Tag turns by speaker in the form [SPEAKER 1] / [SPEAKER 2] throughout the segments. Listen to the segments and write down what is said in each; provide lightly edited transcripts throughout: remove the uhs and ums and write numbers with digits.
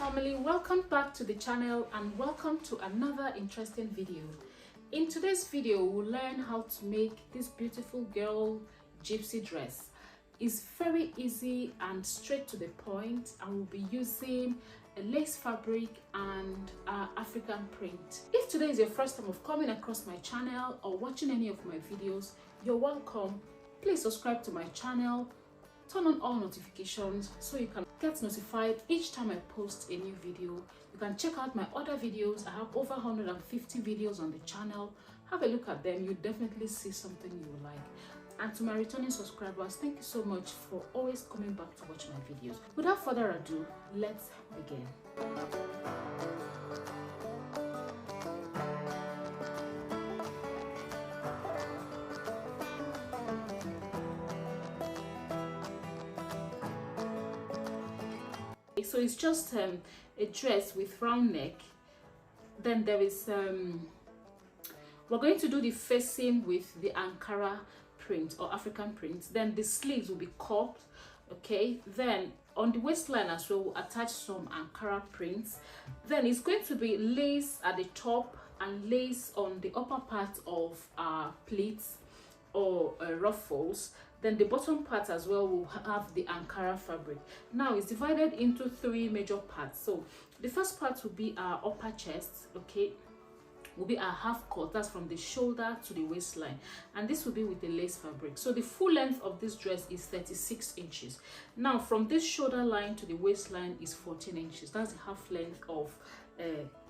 [SPEAKER 1] family, welcome back to the channel and welcome to another interesting video. In today's video we'll learn how to make this beautiful girl gypsy dress. It's very easy and straight to the point, and we'll be using a lace fabric and African print. If today is your first time of coming across my channel or watching any of my videos, you're welcome. Please subscribe to my channel, turn on all notifications so you can get notified each time I post a new video. You can check out my other videos. I have over 150 videos on the channel. Have a look at them. You'll definitely see something you will like. And to my returning subscribers, thank you so much for always coming back to watch my videos. Without further ado, let's begin. So it's just a dress with round neck. Then there is we're going to do the facing with the Ankara print or African print. Then the sleeves will be cropped, okay. Then on the waistline as well, we'll attach some Ankara prints. Then it's going to be lace at the top and lace on the upper part of pleats or ruffles. Then the bottom part as well will have the Ankara fabric. Now it's divided into three major parts. So the first part will be our upper chest, okay, will be our half cut, that's from the shoulder to the waistline, and this will be with the lace fabric. So the full length of this dress is 36 inches. Now from this shoulder line to the waistline is 14 inches. That's the half length of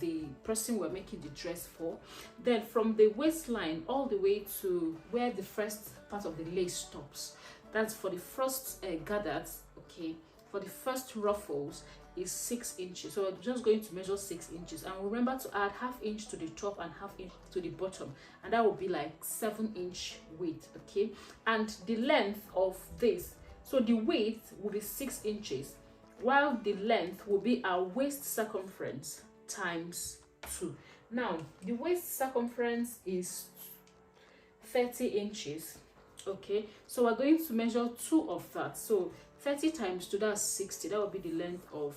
[SPEAKER 1] the person we're making the dress for. Then from the waistline all the way to where the first part of the lace stops, that's for the first gathers, okay, for the first ruffles is 6 inches. So we're just going to measure 6 inches, and remember to add ½ inch to the top and ½ inch to the bottom, and that will be like 7-inch width, okay. And the length of this, so the width will be 6 inches, while the length will be our waist circumference times 2. Now the waist circumference is 30 inches, okay. So we're going to measure 2 of that. So 30 times 2, that's 60. That will be the length of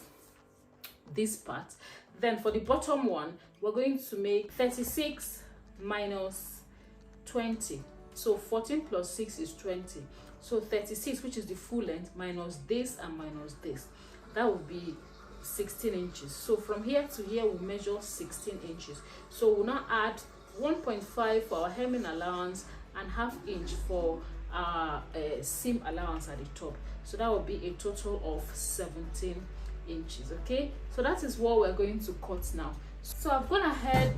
[SPEAKER 1] this part. Then for the bottom one, we're going to make 36 minus 20. So 14 plus 6 is 20. So 36, which is the full length, minus this and minus this, that will be 16 inches. So from here to here we'll measure 16 inches. So we'll now add 1.5 for our hemming allowance and ½ inch for our seam allowance at the top. So that will be a total of 17 inches, okay. So that is what we're going to cut now. So I've gone ahead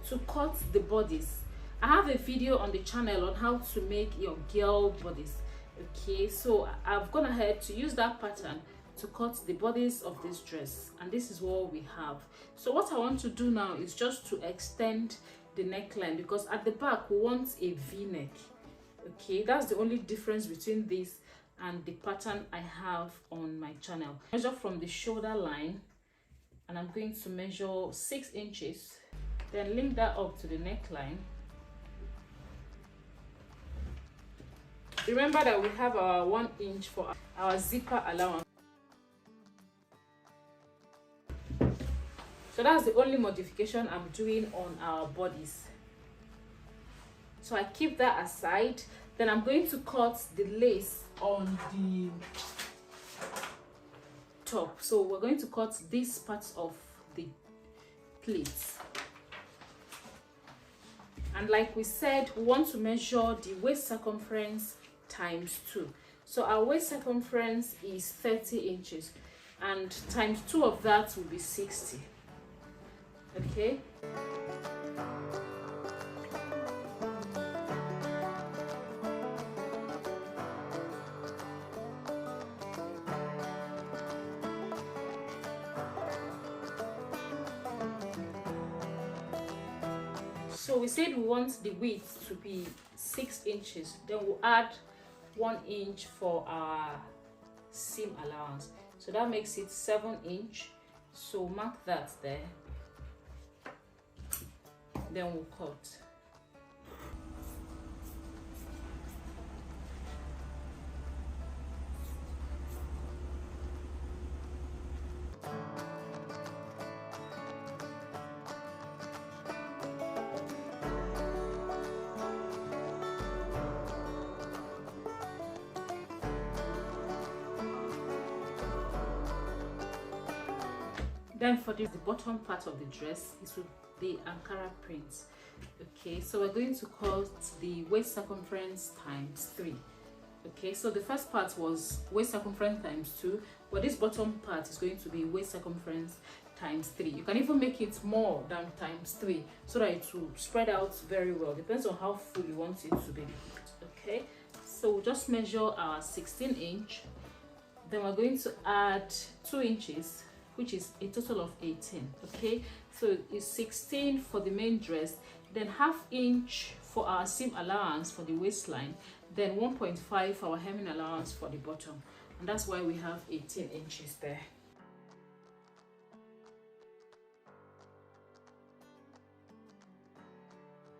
[SPEAKER 1] to cut the bodies. I have a video on the channel on how to make your girl bodies, okay. So I've gone ahead to use that pattern to cut the bodies of this dress, and this is what we have. So what I want to do now is just to extend the neckline, because at the back we want a V-neck, okay. That's the only difference between this and the pattern I have on my channel. Measure from the shoulder line, and I'm going to measure 6 inches, then link that up to the neckline. Remember that we have our 1 inch for our zipper allowance. So that's the only modification I'm doing on our bodies. So I keep that aside. Then I'm going to cut the lace on the top. So we're going to cut these parts of the pleats. And like we said, we want to measure the waist circumference times 2. So our waist circumference is 30 inches, and times 2 of that will be 60. Okay. So we said we want the width to be 6 inches. Then we'll add 1 inch for our seam allowance. So that makes it 7 inch. So mark that there. Then we'll cut. Then for the bottom part of the dress, it will be Ankara print. Okay, so we're going to cut the waist circumference times 3. Okay, so the first part was waist circumference times 2, but this bottom part is going to be waist circumference times 3. You can even make it more than times 3 so that it will spread out very well. Depends on how full you want it to be. Okay, so we'll just measure our 16-inch. Then we're going to add 2 inches, which is a total of 18. Okay, so it's 16 for the main dress, then ½ inch for our seam allowance for the waistline, then 1.5 for our hemming allowance for the bottom, and that's why we have 18 inches there.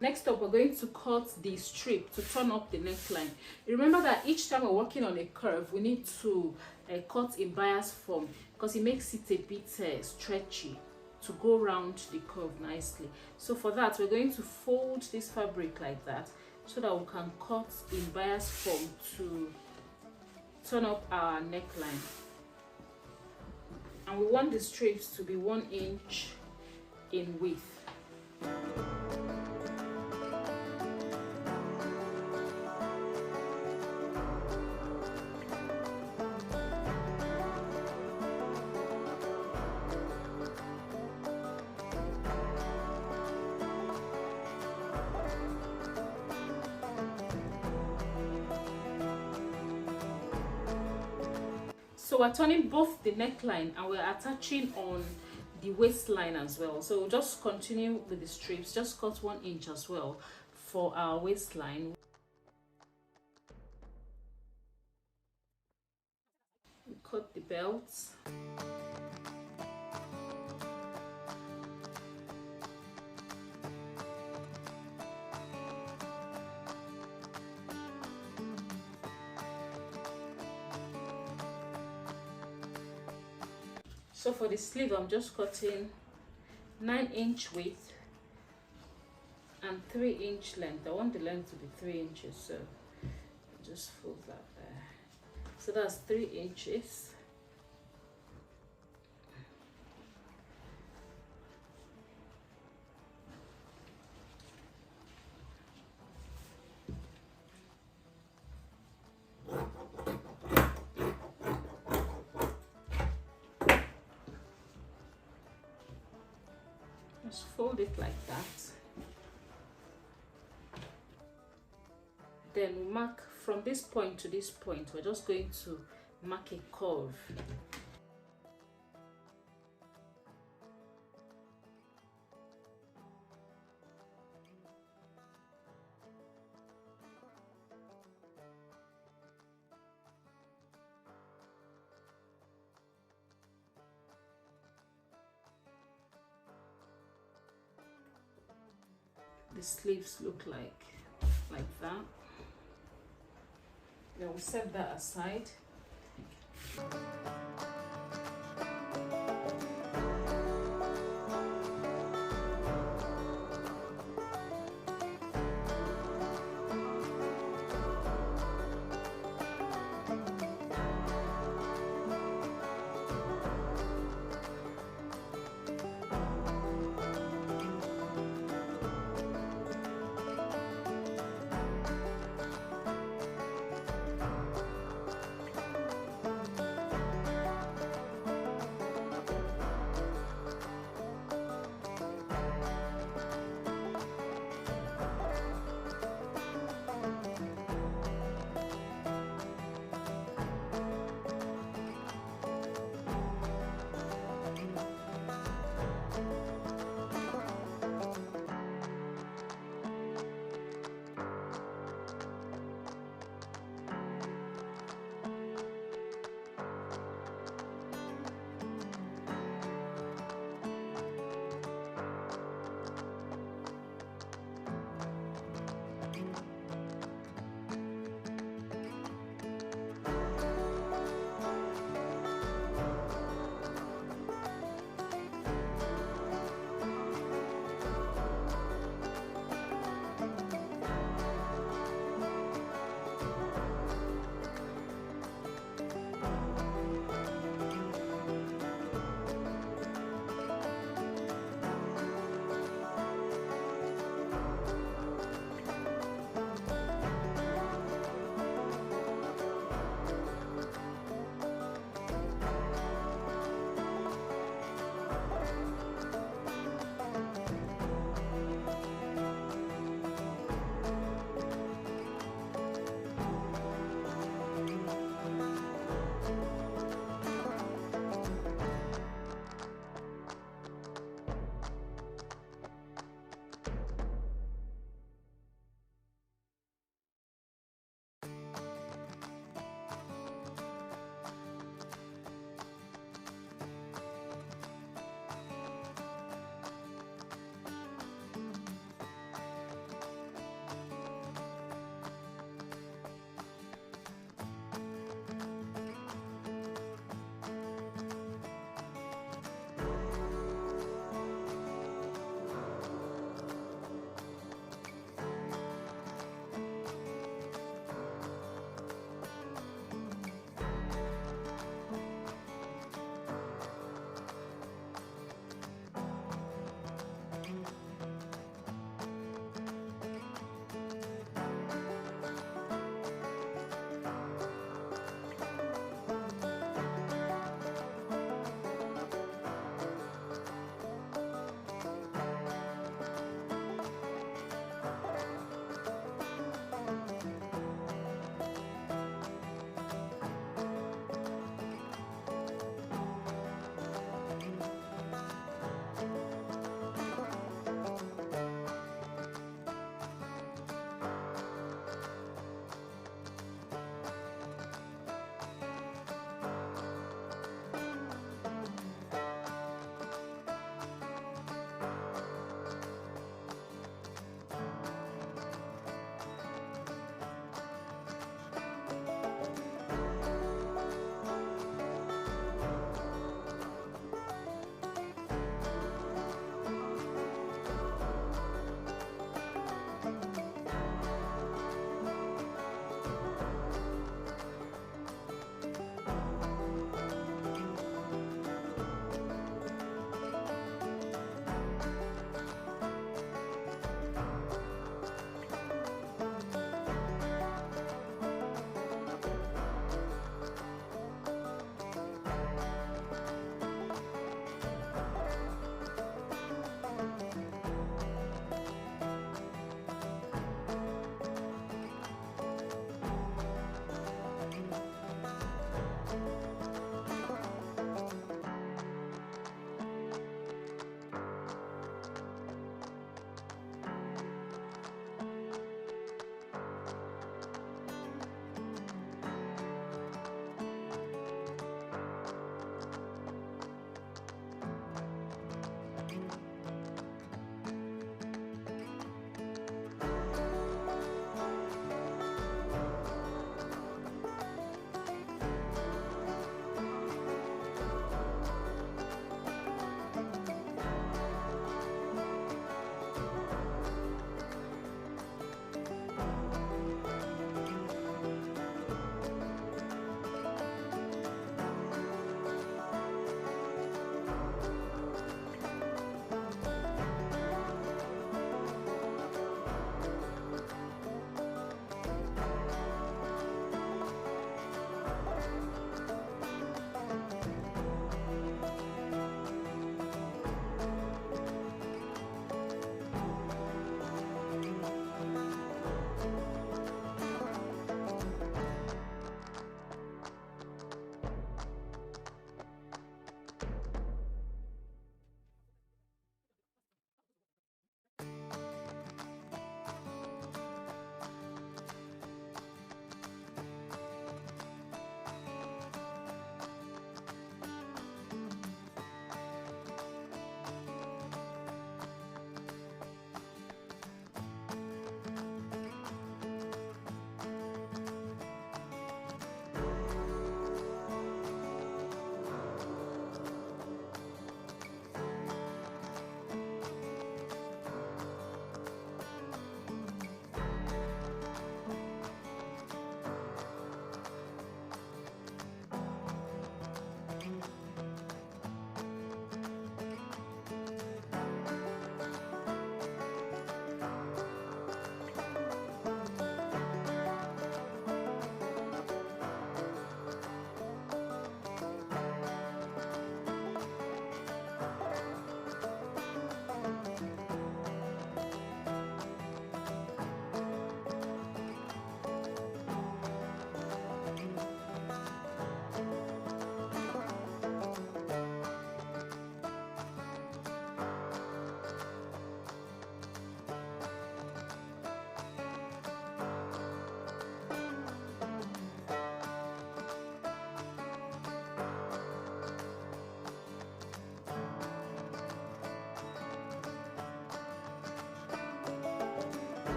[SPEAKER 1] Next up, we're going to cut the strip to turn up the neckline. Remember that each time we're working on a curve, we need to cut in bias form because it makes it a bit stretchy to go around the curve nicely. So for that, we're going to fold this fabric like that so that we can cut in bias form to turn up our neckline. And we want the strips to be 1 inch in width. So we're turning both the neckline and we're attaching on the waistline as well. So we'll just continue with the strips, just cut 1 inch as well for our waistline. We cut the belt. So for the sleeve, I'm just cutting 9-inch width and 3-inch length. I want the length to be 3 inches, so just fold that there. So that's 3 inches. Just fold it like that. Then we mark from this point to this point. We're just going to mark a curve. The sleeves look like that. Then we'll set that aside.